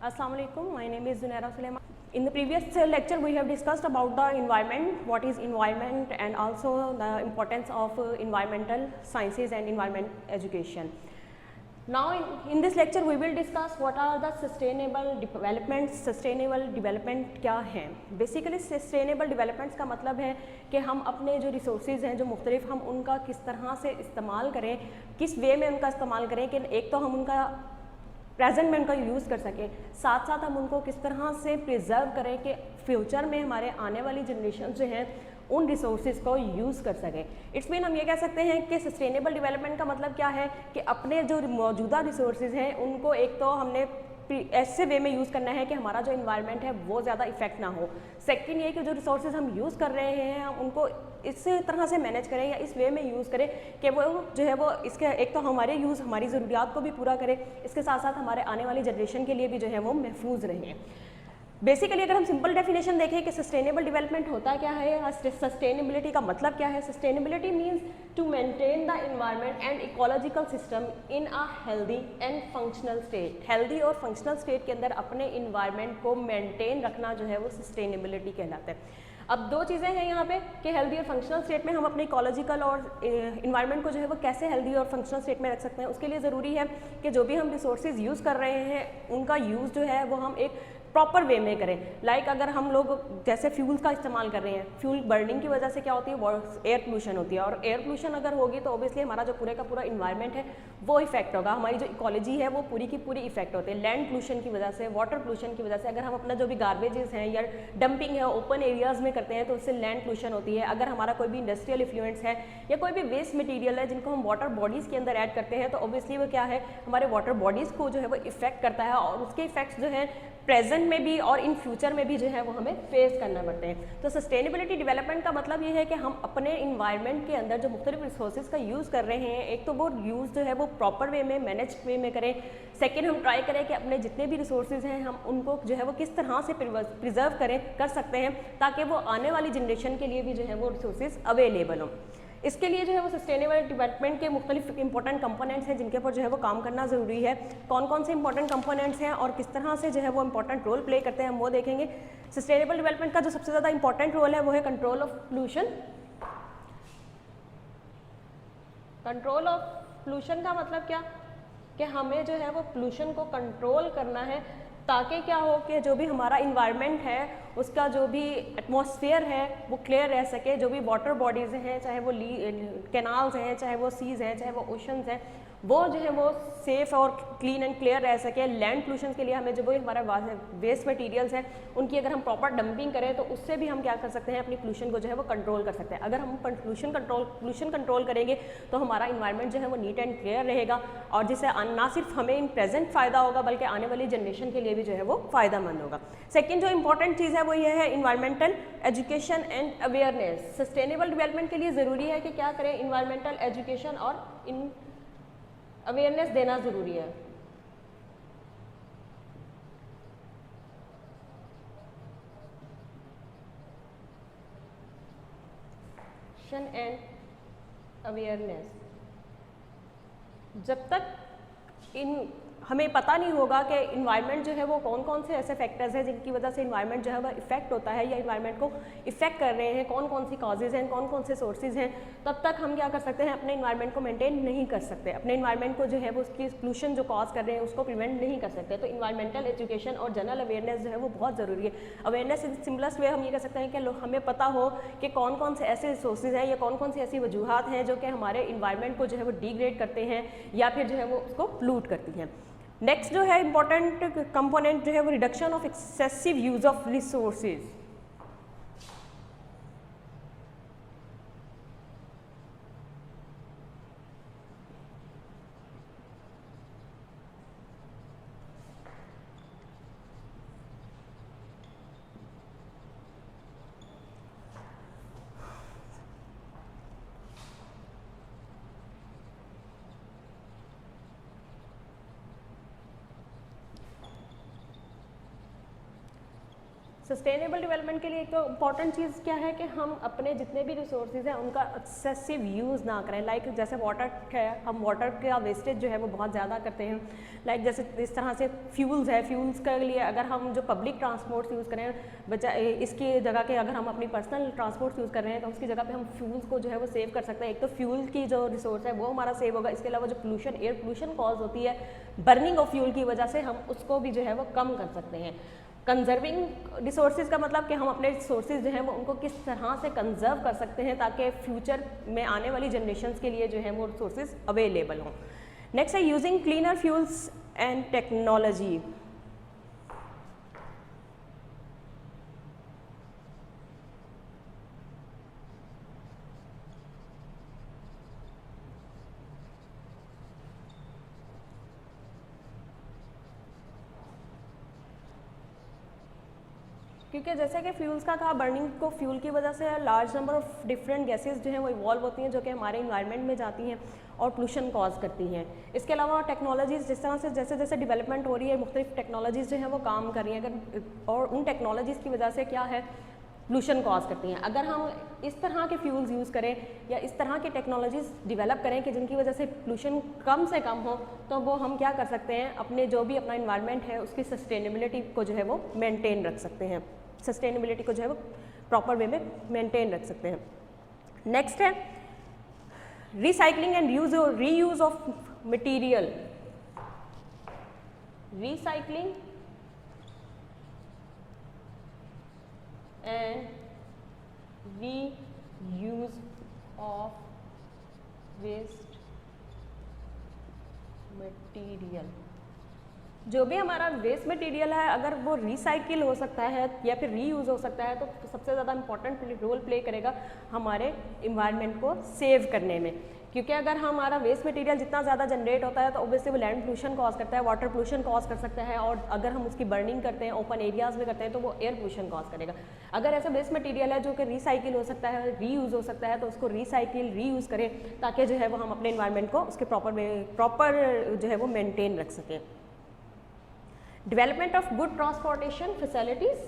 Assalamu alaikum. My name is Zunaira Sulaiman. In the previous lecture, we have discussed about the environment, what is environment, and also the importance of environmental sciences and environment education. Now, in this lecture, we will discuss what are the sustainable developments. Sustainable development क्या है? Basically, sustainable developments का मतलब है कि हम अपने जो resources हैं, जो मुख्तलिफ, हम उनका किस तरह से इस्तेमाल करें, किस वे में उनका इस्तेमाल करें कि एक तो हम उनका प्रेजेंट में उनका यूज़ कर सकें, साथ साथ हम उनको किस तरह से प्रिजर्व करें कि फ्यूचर में हमारे आने वाली जनरेशन जो हैं उन रिसोर्सेज को यूज़ कर सकें। इट्स मीन हम ये कह सकते हैं कि सस्टेनेबल डेवलपमेंट का मतलब क्या है कि अपने जो मौजूदा रिसोर्सेज हैं उनको एक तो हमने ऐसे वे में यूज़ करना है कि हमारा जो इन्वायरमेंट है वो ज़्यादा इफेक्ट ना हो। सेकंड ये कि जो रिसोर्सेज हम यूज़ कर रहे हैं हम उनको इस तरह से मैनेज करें या इस वे में यूज़ करें कि वो जो है वो इसके एक तो हमारे यूज़ हमारी ज़रूरियात को भी पूरा करें, इसके साथ साथ हमारे आने वाली जनरेशन के लिए भी जो है वो महफूज रहें। बेसिकली अगर हम सिंपल डेफिनेशन देखें कि सस्टेनेबल डेवलपमेंट होता क्या है, सस्टेनेबिलिटी का मतलब क्या है। Sustainability means to maintain the environment and ecological system in a healthy and functional state. Healthy और फंक्शनल स्टेट के अंदर अपने इन्वायरमेंट को मेंटेन रखना जो है वो सस्टेनेबिलिटी कहलाता है। अब दो चीज़ें हैं यहाँ पे कि हेल्दी और फंक्शनल स्टेट में हम अपने इकोलॉजिकल और इन्वायरमेंट को जो है वो कैसे हेल्दी और फंक्शनल स्टेट में रख सकते हैं। उसके लिए ज़रूरी है कि जो भी हम रिसोर्सेज यूज़ कर रहे हैं उनका यूज़ जो है वो हम एक प्रॉपर वे में करें। लाइक अगर हम लोग जैसे फ्यूल का इस्तेमाल कर रहे हैं, फ्यूल बर्निंग की वजह से क्या होती है, एयर पोल्यूशन होती है, और एयर पोल्यूशन अगर होगी तो ऑब्वियसली हमारा जो पूरे का पूरा इन्वायरमेंट है वो इफेक्ट होगा, हमारी जो इकोलॉजी है वो पूरी की पूरी इफेक्ट होती है। लैंड पोल्यूशन की वजह से, वाटर पोल्यूशन की वजह से, अगर हम अपना जो भी गार्बेजेस हैं या डंपिंग है ओपन एरियाज़ में करते हैं तो उससे लैंड पोल्यूशन होती है। अगर हमारा कोई भी इंडस्ट्रियल इफ्लुएंस है या कोई भी वेस्ट मटीरियल है जिनको हम वाटर बॉडीज़ के अंदर ऐड करते हैं तो ऑब्वियसली वो क्या है, हमारे वाटर बॉडीज़ को जो है वो इफेक्ट करता है, और उसके इफेक्ट्स जो है प्रेजेंट में भी और इन फ्यूचर में भी जो है वो हमें फेस करना पड़ते हैं। तो सस्टेनेबिलिटी डेवलपमेंट का मतलब ये है कि हम अपने इन्वायरमेंट के अंदर जो मुख्तलिफ रिसोर्सेज का यूज़ कर रहे हैं, एक तो वो यूज़ जो है वो प्रॉपर वे में, मैनेज वे में करें। सेकेंड, हम ट्राई करें कि अपने जितने भी रिसोर्सेज हैं हम उनको जो है वो किस तरह से प्रिजर्व कर सकते हैं ताकि वो आने वाली जनरेशन के लिए भी जो है वो रिसोर्सेज अवेलेबल हों। इसके लिए जो है वो सस्टेनेबल डेवलपमेंट के मुख्तलिफ इंपॉर्टेंट कंपोनेंट्स हैं जिनके ऊपर जो है वो काम करना ज़रूरी है। कौन कौन से इंपॉर्टेंट कंपोनेंट्स हैं और किस तरह से जो है वो इंपॉर्टेंट रोल प्ले करते हैं हम वो देखेंगे। सस्टेनेबल डेवलपमेंट का जो सबसे ज़्यादा इंपॉर्टेंट रोल है वो है control of pollution. Control of pollution का मतलब क्या कि हमें जो है वो पोल्यूशन को कंट्रोल करना है ताकि क्या हो कि जो भी हमारा इन्वायरमेंट है उसका जो भी एटमॉस्फेयर है वो क्लियर रह सके। जो भी वाटर बॉडीज़ हैं, चाहे वो कैनाल्स हैं, चाहे वो सीज़ हैं, चाहे वो ओशंस हैं, वो जो है वो सेफ़ और क्लीन एंड क्लियर रह सके। लैंड पोल्यूशन के लिए हमें जो भी हमारा वेस्ट मटेरियल्स हैं उनकी अगर हम प्रॉपर डंपिंग करें तो उससे भी हम क्या कर सकते हैं, अपनी पोल्यूशन को जो है वो कंट्रोल कर सकते हैं। अगर हम पोल्यूशन कंट्रोल करेंगे तो हमारा इन्वायरमेंट जो है वो नीट एंड क्लियर रहेगा, और जिससे ना सिर्फ हमें इन प्रेजेंट फ़ायदा होगा बल्कि आने वाली जनरेशन के लिए भी जो है वो फ़ायदेमंद होगा। सेकेंड जो इंपॉर्टेंट चीज़ है वो ये है environmental education and awareness. Sustainable development के लिए ज़रूरी है कि क्या करें, इन्वायरमेंटल एजुकेशन और अवेयरनेस देना ज़रूरी है। एंड अवेयरनेस, जब तक हमें पता नहीं होगा कि इन्वायरमेंट जो है वो कौन कौन से ऐसे फैक्टर्स हैं जिनकी वजह से इन्वायरमेंट जो है वो इफेक्ट होता है या इन्वायरमेंट को इफेक्ट कर रहे हैं, कौन कौन सी कॉजेज़ हैं, कौन कौन से सोर्सेज हैं, तब तक हम क्या कर सकते हैं, अपने इन्वायरमेंट को मेंटेन नहीं कर सकते, अपने इन्वायरमेंट को जो है वो उसकी पोल्यूशन जो कॉज कर रहे हैं उसको प्रिवेंट नहीं कर सकते। तो इन्वायरमेंटल एजुकेशन और जनरल अवेयरनेस जो है वो बहुत ज़रूरी है। अवेयरनेस इन सिंपलेस्ट वे हम ये कह सकते हैं कि हमें पता हो कि कौन कौन से ऐसे रिसोर्सेज हैं या कौन कौन सी ऐसी वजूहत हैं जो कि हमारे इन्वायरमेंट को जो है वो डिग्रेड करते हैं या फिर जो है वो उसको पोल्यूट करती हैं। नेक्स्ट जो है इंपॉर्टेंट कंपोनेंट जो है वो reduction of excessive use of resources. Sustainable development के लिए एक तो इम्पॉर्टेंट चीज़ क्या है कि हम अपने जितने भी रिसोर्सेज हैं उनका एक्सेसिव यूज़ ना करें। लाइक जैसे वाटर है, हम वाटर का वेस्टेज जो है वो बहुत ज़्यादा करते हैं। लाइक जैसे इस तरह से फ्यूल्स है, फ्यूल्स के लिए अगर हम जो पब्लिक ट्रांसपोर्ट यूज़ करें बजाय इसकी जगह के अगर हम अपनी पर्सनल ट्रांसपोर्ट यूज़ कर रहे हैं तो उसकी जगह पे हम फ्यूल्स को जो है वो सेव कर सकते हैं। एक तो फ्यूल की जो रिसोर्स है वो हमारा सेव होगा, इसके अलावा जो पोल्यूशन एयर पोल्यूशन कॉज होती है बर्निंग ऑफ फ्यूल की वजह से हम उसको भी जो है वो कम कर सकते हैं। कंजर्विंग रिसोर्सेज का मतलब कि हम अपने रिसोर्सेज जो हैं वो उनको किस तरह से कंजर्व कर सकते हैं ताकि फ्यूचर में आने वाली जनरेशन्स के लिए जो है वो रिसोर्सेज अवेलेबल हों। नेक्स्ट है using cleaner fuels and technology. क्योंकि जैसे कि फ्यूल्स का कहा, बर्निंग को फ्यूल की वजह से large number of different gases जो हैं वो इवॉल्व होती हैं जो कि हमारे इन्वायरमेंट में जाती हैं और पोल्यूशन कॉज करती हैं। इसके अलावा टेक्नोलॉजीज़ जिस तरह से जैसे जैसे डेवलपमेंट हो रही है, मुख्तलिफ टेक्नोलॉजीज़ जो हैं वो काम कर रही हैं अगर, और उन टेक्नोलॉजीज़ की वजह से क्या है पोल्यूशन कॉज करती हैं। अगर हम इस तरह के फ्यूल्स यूज़ करें या इस तरह की टेक्नोलॉजीज़ डेवलप करें कि जिनकी वजह से पोल्यूशन कम से कम हो, तो वो हम क्या कर सकते हैं, अपने जो भी अपना इन्वायरमेंट है उसकी सस्टेनेबिलिटी को जो है वो मेंटेन रख सकते हैं, सस्टेनेबिलिटी को जो है वो प्रॉपर वे में मेंटेन रख सकते हैं। नेक्स्ट है recycling and reuse of material. Recycling and reuse of waste material. जो भी हमारा वेस्ट मटेरियल है अगर वो रिसाइकिल हो सकता है या फिर रीयूज़ हो सकता है तो सबसे ज़्यादा इंपॉर्टेंट रोल प्ले करेगा हमारे इन्वायरमेंट को सेव करने में। क्योंकि अगर हमारा वेस्ट मटेरियल जितना ज़्यादा जनरेट होता है तो ऑब्वियसली वो लैंड पोल्यूशन कॉज करता है, वाटर पोल्यूशन कॉज कर सकता है, और अगर हम उसकी बर्निंग करते हैं ओपन एरियाज़ में करते हैं तो वो एयर पोल्यूशन कॉज करेगा। अगर ऐसा वेस्ट मटेरियल है जो कि रिसाइकिल हो सकता है, रीयूज़ हो सकता है, तो उसको रिसाइकिल रीयूज़ करें ताकि जो है वो हम अपने इन्वायरमेंट को उसके प्रॉपर जो है वो मेनटेन रख सकें। Development of good transportation facilities.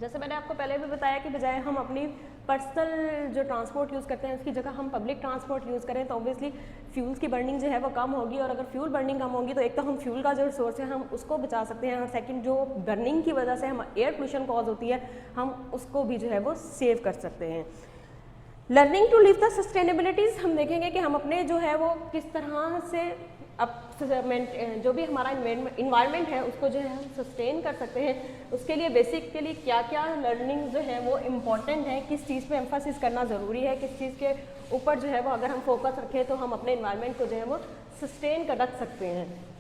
जैसे मैंने आपको पहले भी बताया कि बजाय हम अपनी पर्सनल जो ट्रांसपोर्ट यूज़ करते हैं उसकी जगह हम पब्लिक ट्रांसपोर्ट यूज़ करें तो ऑब्वियसली फ्यूल्स की बर्निंग जो है वो कम होगी, और अगर फ्यूल बर्निंग कम होगी तो एक तो हम फ्यूल का जो रिसोर्स है हम उसको बचा सकते हैं, और सेकंड जो बर्निंग की वजह से हम एयर पोल्यूशन कॉज होती है हम उसको भी जो है वो सेव कर सकते हैं। लर्निंग टू लिव द सस्टेनेबिलिटीज़, हम देखेंगे कि हम अपने जो है वो किस तरह से अब जो भी हमारा इन्वायरमेंट है उसको जो है हम सस्टेन कर सकते हैं। उसके लिए बेसिकली क्या क्या लर्निंग जो है वो इम्पॉर्टेंट है, किस चीज़ पे एम्फासिस करना ज़रूरी है, किस चीज़ के ऊपर जो है वो अगर हम फोकस रखें तो हम अपने इन्वायरमेंट को जो है वो सस्टेन कर रख सकते हैं।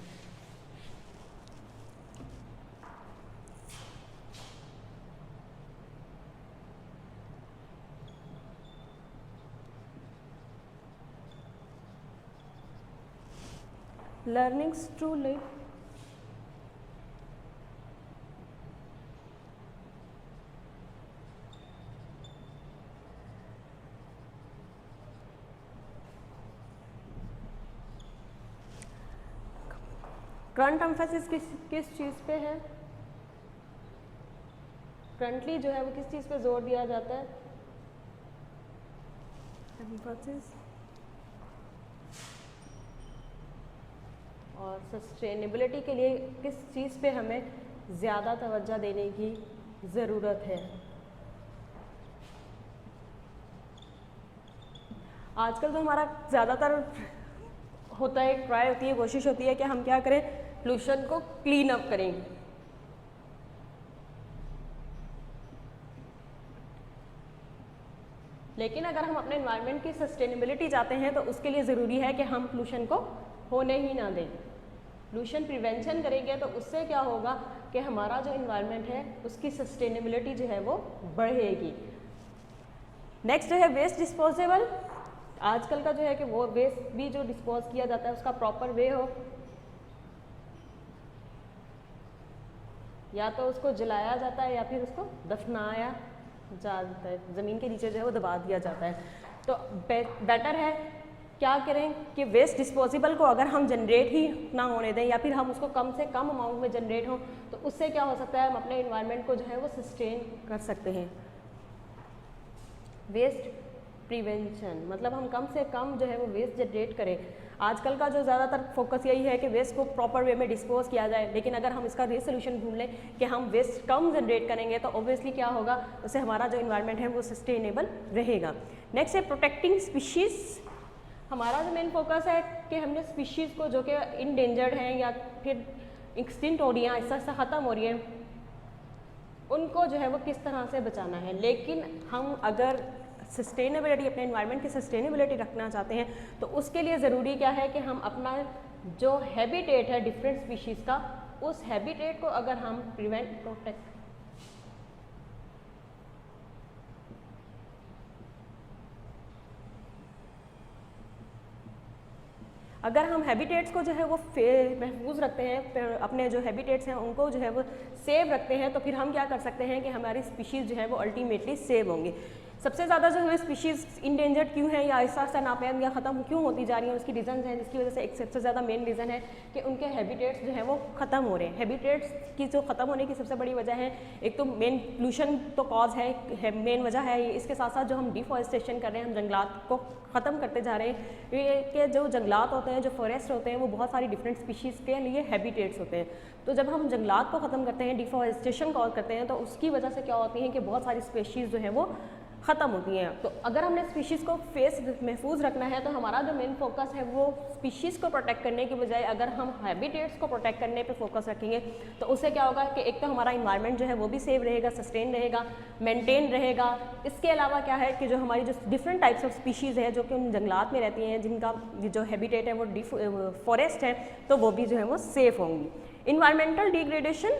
Learnings to live. Current emphasis किस चीज़ पे है, करंटली जो है वो किस चीज़ पे जोर दिया जाता है, एम्फेसिस, और सस्टेनेबिलिटी के लिए किस चीज़ पे हमें ज़्यादा तवज्जो देने की ज़रूरत है। आजकल तो हमारा ज़्यादातर होता है, ट्राई होती है, कोशिश होती है कि हम क्या करें, पोल्यूशन को क्लीन अप करें। लेकिन अगर हम अपने एनवायरनमेंट की सस्टेनेबिलिटी चाहते हैं तो उसके लिए ज़रूरी है कि हम पोल्यूशन को होने ही ना दें। पोल्यूशन प्रिवेंशन करेंगे तो उससे क्या होगा कि हमारा जो एनवायरनमेंट है उसकी सस्टेनेबिलिटी जो है वो बढ़ेगी। नेक्स्ट है वेस्ट डिस्पोजेबल। आजकल का जो है कि वो वेस्ट भी जो डिस्पोज किया जाता है उसका प्रॉपर वे हो। या तो उसको जलाया जाता है या फिर उसको दफनाया जाता है, ज़मीन के नीचे जो है वो दबा दिया जाता है। तो बेटर है क्या करें कि वेस्ट डिस्पोजेबल को अगर हम जनरेट ही ना होने दें या फिर हम उसको कम से कम अमाउंट में जनरेट हो, तो उससे क्या हो सकता है, हम अपने इन्वायरमेंट को जो है वो सस्टेन कर सकते हैं। वेस्ट प्रिवेंशन मतलब हम कम से कम जो है वो वेस्ट जनरेट करें। आजकल का जो ज़्यादातर फोकस यही है कि वेस्ट को प्रॉपर वे में डिस्पोज किया जाए, लेकिन अगर हम इसका रीसोल्यूशन ढूंढ लें कि हम वेस्ट कम जनरेट करेंगे तो ऑब्वियसली क्या होगा, उससे हमारा जो इन्वायरमेंट है वो सस्टेनेबल रहेगा। नेक्स्ट है प्रोटेक्टिंग स्पीशीज़। हमारा जो मेन फोकस है कि हमने स्पीशीज़ को जो कि इंडेंजर्ड हैं या फिर एक्सटिंक्ट हो रही हैं, आहिस्ता आहिस्ता ख़त्म हो रही हैं, उनको जो है वो किस तरह से बचाना है। लेकिन हम अगर सस्टेनेबिलिटी, अपने इन्वायरमेंट की सस्टेनेबिलिटी रखना चाहते हैं तो उसके लिए ज़रूरी क्या है कि हम अपना जो हैबिटेट है डिफरेंट स्पीशीज़ का, उस हैबिटेट को अगर हम प्रोटेक्ट अगर हम हैबिटेट्स को जो है वो महफूज रखते हैं, अपने जो हैबिटेट्स हैं उनको जो है वो सेव रखते हैं, तो फिर हम क्या कर सकते हैं कि हमारी स्पीशीज़ जो है वो अल्टीमेटली सेव होंगी। सबसे ज़्यादा जो है स्पीशीज़ इंडेंजर्ड क्यों है या आहिस्ता आहिस्ता नापैद या ख़त्म क्यों होती जा रही हैं, उसकी रीज़न हैं, जिसकी वजह से एक सबसे ज़्यादा मेन रीज़न है कि उनके हैबिटेट्स जो है वो ख़त्म हो रहे हैं। हैबिटेट्स की जो ख़त्म होने की सबसे बड़ी वजह है, एक तो मेन पोल्यूशन तो कॉज है मेन वजह है। इसके साथ साथ जो हम डिफॉरेस्टेशन कर रहे हैं, हम जंगलात को ख़त्म करते जा रहे हैं। ये कि जो जंगलात होते हैं, जो फॉरेस्ट होते हैं, वो बहुत सारी डिफरेंट स्पीशीज़ के लिए हैबिटेट्स होते हैं। तो जब हम जंगलात को ख़त्म करते हैं, डिफॉरेस्टेशन कॉज करते हैं, तो उसकी वजह से क्या होती है कि बहुत सारी स्पीशीज़ जो है वो ख़त्म होती हैं। तो अगर हमने स्पीशीज़ को महफूज रखना है तो हमारा जो मेन फोकस है वो स्पीशीज़ को प्रोटेक्ट करने की बजाय अगर हम हैबिटेट्स को प्रोटेक्ट करने पे फोकस रखेंगे तो उससे क्या होगा कि एक तो हमारा इन्वायरमेंट जो है वो भी सेव रहेगा, सस्टेन रहेगा, मेंटेन रहेगा। इसके अलावा क्या है कि जो हमारी जो डिफरेंट टाइप्स ऑफ स्पीशीज़ है जो कि उन जंगलात में रहती हैं, जिनका जो हैबिटेट है वो फॉरेस्ट है, तो वो भी जो है वो सेफ होंगी। इन्वायरमेंटल डिग्रेडेशन,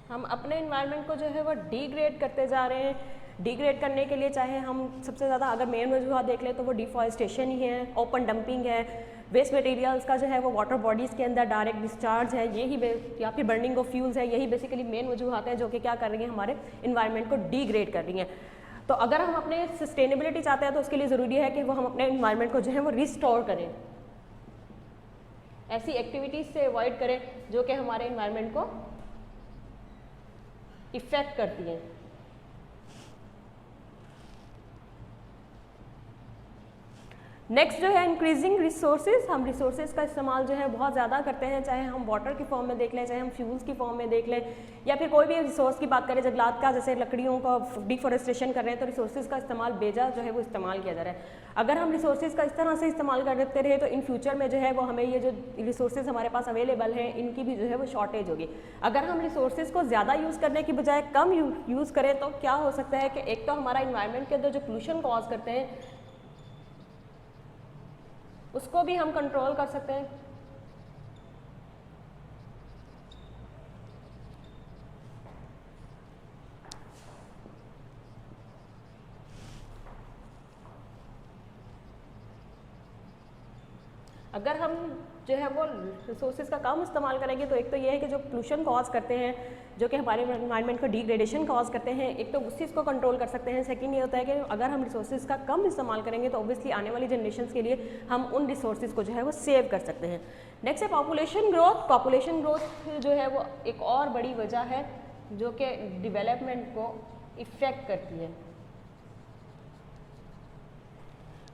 हम अपने इन्वायरमेंट को जो है वो डिग्रेड करते जा रहे हैं। डिग्रेड करने के लिए चाहे हम सबसे ज़्यादा अगर मेन वजूहत देख लें तो वो डिफॉरेस्टेशन ही है, ओपन डंपिंग है, वेस्ट मटेरियल्स का जो है वो वाटर बॉडीज़ के अंदर डायरेक्ट डिस्चार्ज है, यही या फिर बर्निंग ऑफ फ्यूल्स है, यही बेसिकली मेन वजूहत हैं जो कि क्या कर रही हैं, हमारे इन्वायरमेंट को डिग्रेड कर रही हैं। तो अगर हम अपने सस्टेनेबिलिटी चाहते हैं तो उसके लिए ज़रूरी है कि वो हम अपने इन्वायरमेंट को जो है वो रिस्टोर करें, ऐसी एक्टिविटीज़ से अवॉइड करें जो कि हमारे इन्वायरमेंट को इफ़ेक्ट करती हैं। नेक्स्ट जो है इंक्रीजिंग रिसोर्सेज। हम रिसोर्सेज का इस्तेमाल जो है बहुत ज़्यादा करते हैं, चाहे हम वाटर की फॉर्म में देख लें, चाहे हम फ्यूल्स की फॉर्म में देख लें, या फिर कोई भी रिसोर्स की बात करें, जंगलात का जैसे लकड़ियों का डिफॉरेस्टेशन कर रहे हैं तो रिसोर्सेज का इस्तेमाल बेजा जो है वो इस्तेमाल किया जा रहा है। अगर हम रिसोर्सेज का इस तरह से इस्तेमाल करते रहे तो इन फ्यूचर में जो है वो हमें ये जो रिसोर्सेज हमारे पास अवेलेबल हैं इनकी भी जो है वो शॉर्टेज होगी। अगर हम रिसोर्सेज को ज़्यादा यूज़ करने की बजाय कम यूज़ करें तो क्या हो सकता है कि एक तो हमारा इन्वायरमेंट के अंदर जो पोल्यूशन कॉज करते हैं उसको भी हम कंट्रोल कर सकते हैं। अगर हम जो है वो रिसोर्सेज का कम इस्तेमाल करेंगे तो एक तो ये है कि जो पोल्यूशन कॉज करते हैं, जो कि हमारे इन्वायरमेंट को डिग्रेडेशन कॉज करते हैं, एक तो उस चीज़ को कंट्रोल कर सकते हैं। सेकंड ये होता है कि अगर हम रिसोर्सेज का कम इस्तेमाल करेंगे तो ऑब्वियसली आने वाली जनरेशन्स के लिए हम उन रिसोर्सेज को जो है वो सेव कर सकते हैं। नेक्स्ट है पॉपुलेशन ग्रोथ। पॉपुलेशन ग्रोथ जो है वो एक और बड़ी वजह है जो कि डेवलपमेंट को इफ़ेक्ट करती है।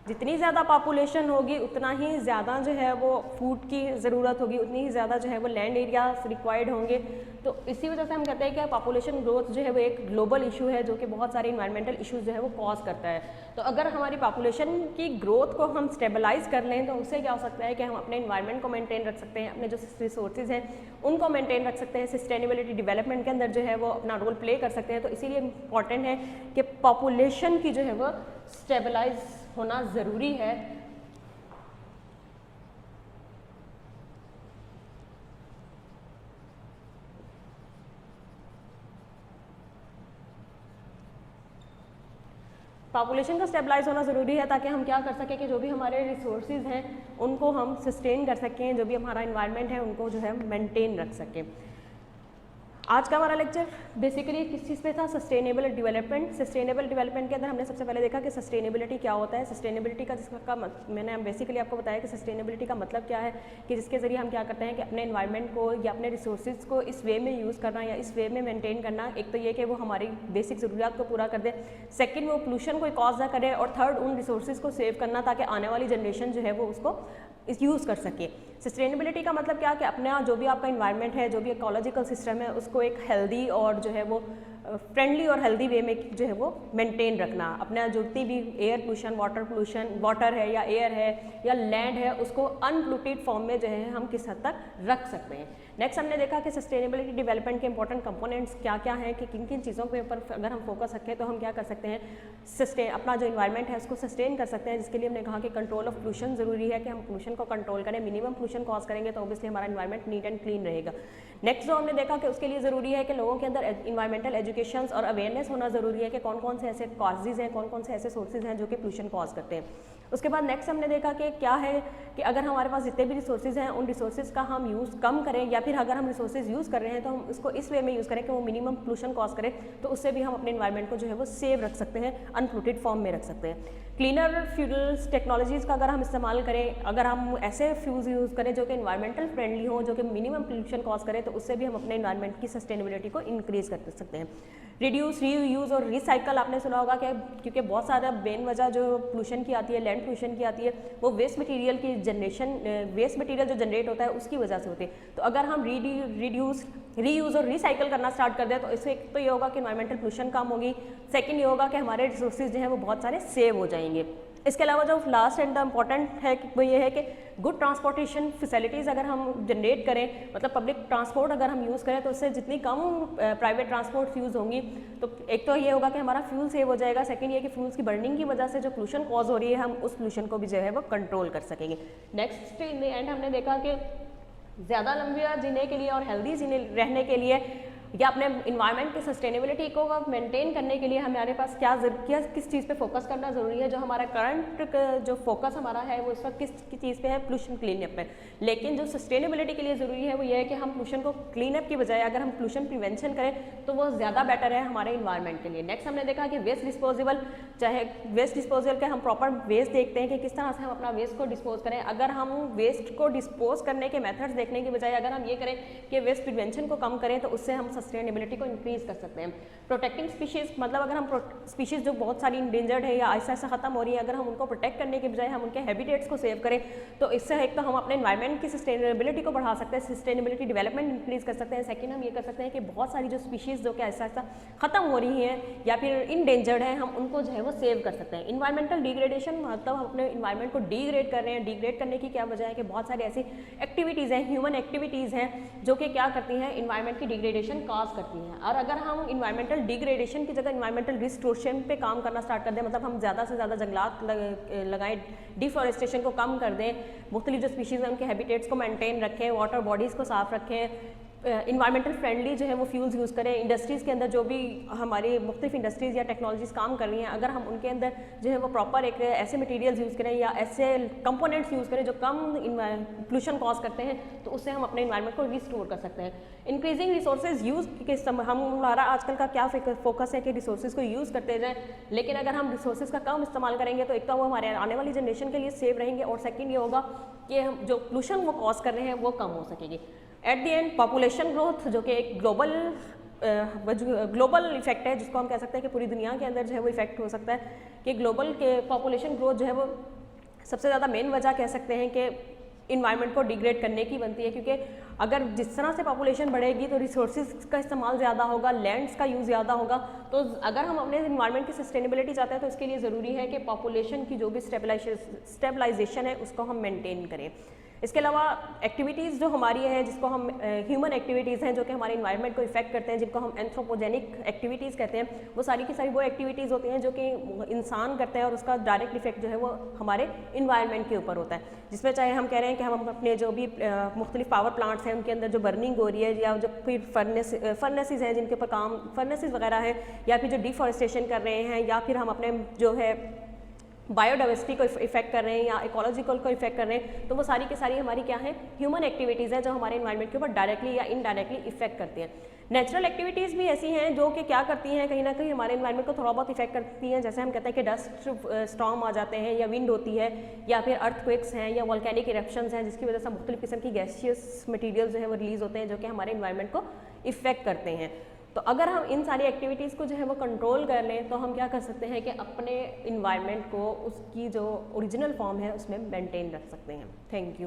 जितनी ज़्यादा पॉपुलेशन होगी उतना ही ज़्यादा जो है वो फूड की ज़रूरत होगी, उतनी ही ज़्यादा जो है वो लैंड एरिया रिक्वायर्ड होंगे। तो इसी वजह से हम कहते हैं कि पॉपुलेशन ग्रोथ जो है वो एक ग्लोबल इशू है जो कि बहुत सारे इन्वायरमेंटल इश्यूज जो है वो कॉज करता है। तो अगर हमारी पॉपुलेशन की ग्रोथ को हम स्टेबलाइज कर लें तो उससे क्या हो सकता है कि हम अपने इन्वायरमेंट को मेनटेन रख सकते हैं, अपने जो रिसोर्सेज हैं उनको मेनटेन रख सकते हैं, सस्टेनेबिलिटी डेवलपमेंट के अंदर जो है वो अपना रोल प्ले कर सकते हैं। तो इसीलिए इम्पॉर्टेंट है कि पॉपुलेशन की जो है वो स्टेबलाइज होना ज़रूरी है। पॉपुलेशन का स्टेबलाइज होना ज़रूरी है ताकि हम क्या कर सकें कि जो भी हमारे रिसोर्सेज हैं उनको हम सस्टेन कर सकें, जो भी हमारा इन्वायरमेंट है उनको जो है मेंटेन रख सकें। आज का हमारा लेक्चर बेसिकली किस चीज़ पे था? Sustainable development. सस्टेनेबल डेवलपमेंट के अंदर हमने सबसे पहले देखा कि सस्टेनेबिलिटी क्या होता है। सस्टेनेबिलिटी का जिसका मैंने बेसिकली आपको बताया कि सस्टेनेबिलिटी का मतलब क्या है, कि जिसके ज़रिए हम क्या करते हैं कि अपने एनवायरनमेंट को या अपने रिसोर्सेज को इस वे में यूज़ करना या इस वे में मेंटेन करना। एक तो ये कि वो हमारी बेसिक ज़रूरियात को पूरा कर दे, सेकेंड वो पोल्यूशन को कॉज ना करे, और थर्ड उन रिसोर्सेज को सेव करना ताकि आने वाली जनरेशन जो है वो उसको यूज़ कर सके। सस्टेनेबिलिटी का मतलब क्या कि अपना जो भी आपका इन्वायरमेंट है, जो भी इकोलॉजिकल सिस्टम है, उसको एक हेल्दी और जो है वो फ्रेंडली और हेल्दी वे में जो है वो मेंटेन रखना। अपना जितनी भी एयर पोल्यूशन, वाटर है या एयर है या लैंड है, उसको अनपोल्यूटेड फॉर्म में जो है हम किस हद तक रख सकते हैं। नेक्स्ट हमने देखा कि सस्टेनेबिलिटी डेवलपमेंट के इंपॉर्टेंट कंपोनेंट्स क्या क्या हैं, कि किन किन चीज़ों के ऊपर अगर हम फोकस रखें तो हम क्या कर सकते हैं, अपना जो इन्वायरमेंट है उसको सस्टेन कर सकते हैं। जिसके लिए हमने कहा कि कंट्रोल ऑफ पोल्यूशन ज़रूरी है, कि हम पोल्यूशन को कंट्रोल करें। मिनिमम पोल्यूशन कॉज करेंगे तो ऑब्वियसली हमारा इन्वायरमेंट नीट एंड क्लीन रहेगा। नेक्स्ट जो हमने देखा कि उसके लिए ज़रूरी है कि लोगों के अंदर इन्वायरमेंटल एजुकेशन और अवेयरनेस होना ज़रूरी है कि कौन कौन से ऐसे कॉजेज़ हैं, कौन कौन से ऐसे सोर्सेज हैं जो कि पोल्यूशन कॉज करते हैं। उसके बाद नेक्स्ट हमने देखा कि क्या है कि अगर हमारे पास जितने भी रिसोर्सेज हैं उन रिसोर्सेज का हम यूज़ कम करें, या फिर अगर हम रिसोर्सेज यूज़ कर रहे हैं तो हम उसको इस वे में यूज़ करें कि वो मिनिमम पोल्यूशन कॉज करें, तो उससे भी हम अपने इन्वायरमेंट को जो है वो सेव रख सकते हैं, अनपोल्यूटेड फॉर्म में रख सकते हैं। क्लीनर फ्यूल्स टेक्नोलॉजीज़ का अगर हम इस्तेमाल करें, अगर हम ऐसे फ्यूल्स यूज़ करें जो कि इन्वायरमेंटल फ्रेंडली हो, जो कि मिनिमम पोल्यूशन कॉज करें, तो उससे भी हम अपने इन्वायरमेंट की सस्टेनेबिलिटी को इंक्रीज़ कर सकते हैं। रिड्यूस, रीयूज़ और रिसाइकल आपने सुना होगा कि क्योंकि बहुत सारा मेन वजह जो पोल्यूशन की आती है, लैंड पोल्यूशन की आती है, वो वेस्ट मटेरियल की जनरेशन, वेस्ट मटेरियल जो जनरेट होता है उसकी वजह से होती है। तो अगर हम रिड्यूस, रीयूज़ और रिसाइकल करना स्टार्ट कर दें तो इससे एक तो ये होगा कि इन्वायरमेंटल पोल्यूशन कम होगी, सेकंड ये होगा कि हमारे रिसोर्सेज जो हैं वो बहुत सारे सेव हो जाएंगे। इसके अलावा जो लास्ट एंड द इम्पॉर्टेंट है वो ये है कि गुड ट्रांसपोर्टेशन फैसिलिटीज़ अगर हम जनरेट करें, मतलब पब्लिक ट्रांसपोर्ट अगर हम यूज़ करें तो उससे जितनी कम प्राइवेट ट्रांसपोर्ट यूज़ होंगी, तो एक तो ये होगा कि हमारा फ्यूल सेव हो जाएगा, सेकंड ये कि फ्यूल्स की बर्निंग की वजह से जो पोल्यूशन कॉज हो रही है हम उस पोल्यूशन को भी जो है वो कंट्रोल कर सकेंगे। नेक्स्ट इन द एंड हमने देखा कि ज़्यादा लंबा जीने के लिए और हेल्दी जीने रहने के लिए या अपने इन्वायरमेंट की सस्टेनेबिलिटी को मेंटेन करने के लिए हमारे पास किस चीज़ पे फोकस करना ज़रूरी है। जो हमारा करंट जो फोकस हमारा है वो इस वक्त किस चीज़ पे है, पोल्यूशन क्लीनअप पे। लेकिन जो सस्टेनेबिलिटी के लिए ज़रूरी है वो ये है कि हम पोल्यूशन को क्लीनअप की बजाय अगर हम पोल्यूशन प्रिवेंशन करें तो वो ज़्यादा बेटर है हमारे इन्वायरमेंट के लिए। नेक्स्ट हमने देखा कि वेस्ट डिस्पोजेबल, चाहे वेस्ट डिस्पोजल के हम प्रॉपर वेस्ट देखते हैं कि किस तरह से हम अपना वेस्ट को डिस्पोज करें। अगर हम वेस्ट को डिस्पोज करने के मेथड्स देखने की बजाय अगर हम ये करें कि वेस्ट प्रिवेंशन को कम करें तो उससे हम सस्टेनेबिलिटी को इंक्रीज कर सकते हैं। प्रोटेक्टिंग स्पीशीज, मतलब अगर हम स्पीशीज जो बहुत सारी इंडेंजर्ड है या ऐसा खत्म हो रही है, अगर हम उनको प्रोटेक्ट करने के बजाय हम उनके हैबिटेट्स को सेव करें तो इससे एक तो हम अपने एनवायरनमेंट की सस्टेनेबिलिटी को बढ़ा सकते हैं, सस्टेनेबिलिटी डेवलपमेंट इंक्रीज कर सकते हैं। सेकंड हम ये कर सकते हैं कि बहुत सारी जो स्पीशीज जो कि ऐसा खत्म हो रही हैं या फिर इंडेंजर्ड है हम उनको जो है वो सेव कर सकते हैं। इन्वायरमेंटल डिग्रेडेशन, मतलब हम अपने इन्वायरमेंट को डिग्रेड कर रहे हैं। डिग्रेड करने की क्या वजह है कि बहुत सारी ऐसी एक्टिविटीज़ हैं, ह्यूमन एक्टिविटीज़ हैं जो कि क्या करती हैं, इन्वायरमेंट की डिग्रेडेशन कॉज करती हैं। और अगर हम इन्वायरमेंटल डिग्रेडेशन की जगह इन्वायरमेंटल रिस्टोरेशन पे काम करना स्टार्ट कर दें, मतलब हम ज़्यादा से ज़्यादा जंगलात लगाएं, डिफॉरेस्टेशन को कम कर दें, मुख्तलिफ जो स्पीशीज़ हैं उनके हैबिटेट्स को मेंटेन रखें, वाटर बॉडीज़ को साफ रखें, इन्वायरमेंटल फ्रेंडली जो है वो फ्यूल्स यूज़ करें। इंडस्ट्रीज़ के अंदर जो भी हमारी मुख्तलिफ इंडस्ट्रीज़ या टेक्नोलॉजीज़ काम कर रही हैं, अगर हम उनके अंदर जो है वो प्रॉपर एक ऐसे मटेरियल्स यूज़ करें या ऐसे कंपोनेंट्स यूज़ करें जो कम पोल्यूशन कॉज करते हैं, तो उससे हम अपने इन्वायरमेंट को रिस्टोर कर सकते हैं। इंक्रीजिंग रिसोर्सेज यूज़ के हमारा आजकल का क्या फोकस है कि रिसोर्सेज को यूज़ करते जाएँ, लेकिन अगर हम रिसोर्सेज का कम इस्तेमाल करेंगे तो एक तो वो हमारे आने वाली जनरेशन के लिए सेव रहेंगे और सेकेंड ये होगा कि हम जो पोल्यूशन वो कॉज कर रहे हैं वो कम हो सकेगी। At the end population growth जो कि एक ग्लोबल इफेक्ट है, जिसको हम कह सकते हैं कि पूरी दुनिया के अंदर जो है वो इफेक्ट हो सकता है कि ग्लोबल के पॉपुलेशन ग्रोथ जो है वो सबसे ज़्यादा मेन वजह कह सकते हैं कि इन्वायरमेंट को डिग्रेड करने की बनती है। क्योंकि अगर जिस तरह से पॉपुलेशन बढ़ेगी तो रिसोर्सेज का इस्तेमाल ज़्यादा होगा, लैंड्स का यूज़ ज़्यादा होगा। तो अगर हम अपने इन्वायरमेंट की सस्टेनेबिलिटी चाहते हैं तो इसके लिए ज़रूरी है कि पॉपुलेशन की जो भी स्टेबलाइजेशन है उसको हम मेंटेन करें। इसके अलावा एक्टिविटीज़ जो हमारी है, जिसको हम ह्यूमन एक्टिविटीज़ हैं जो कि हमारे इन्वायरमेंट को इफेक्ट करते हैं, जिनको हम एंथ्रोपोजेनिक एक्टिविटीज़ कहते हैं, वो सारी की सारी वो एक्टिविटीज़ होती हैं जो कि इंसान करते हैं और उसका डायरेक्ट इफेक्ट जो है वो हमारे इन्वायरमेंट के ऊपर होता है, जिसमें चाहे हम कह रहे हैं कि हम अपने जो भी मुख्तलिफ पावर प्लांट्स हैं उनके अंदर जो बर्निंग हो रही है, या जो फिर फर्नेसेस हैं जिनके ऊपर काम फर्नेसेस वगैरह है, या फिर जो डिफॉरेस्टेशन कर रहे हैं, या फिर हम अपने जो है बायोडाइवर्सिटी को इफेक्ट कर रहे हैं या इकोलॉजिकल को इफेक्ट कर रहे हैं, तो वो सारी की सारी हमारी क्या है, ह्यूमन एक्टिविटीज़ हैं जो हमारे इन्वायरमेंट के ऊपर डायरेक्टली या इनडायरेक्टली इफेक्ट करती हैं। नेचुरल एक्टिविटीज़ भी ऐसी हैं जो कि क्या करती हैं, कहीं ना कहीं हमारे इन्वायरमेंट को थोड़ा बहुत इफेक्ट करती हैं। जैसे हम कहते हैं कि डस्ट स्टॉर्म आ जाते हैं, या विंड होती है, या फिर अर्थक्वेक्स हैं, या वोल्केनिक इरप्शंस हैं, जिसकी वजह से मुख्तलिफ किस्म की गैसियस मटीरियल जो है वो रिलीज होते हैं जो कि हमारे इन्वायरमेंट को इफेक्ट करते हैं। तो अगर हम इन सारी एक्टिविटीज़ को जो है वो कंट्रोल कर लें तो हम क्या कर सकते हैं कि अपने इन्वायरमेंट को उसकी जो ओरिजिनल फॉर्म है उसमें मेंटेन रख सकते हैं। Thank you.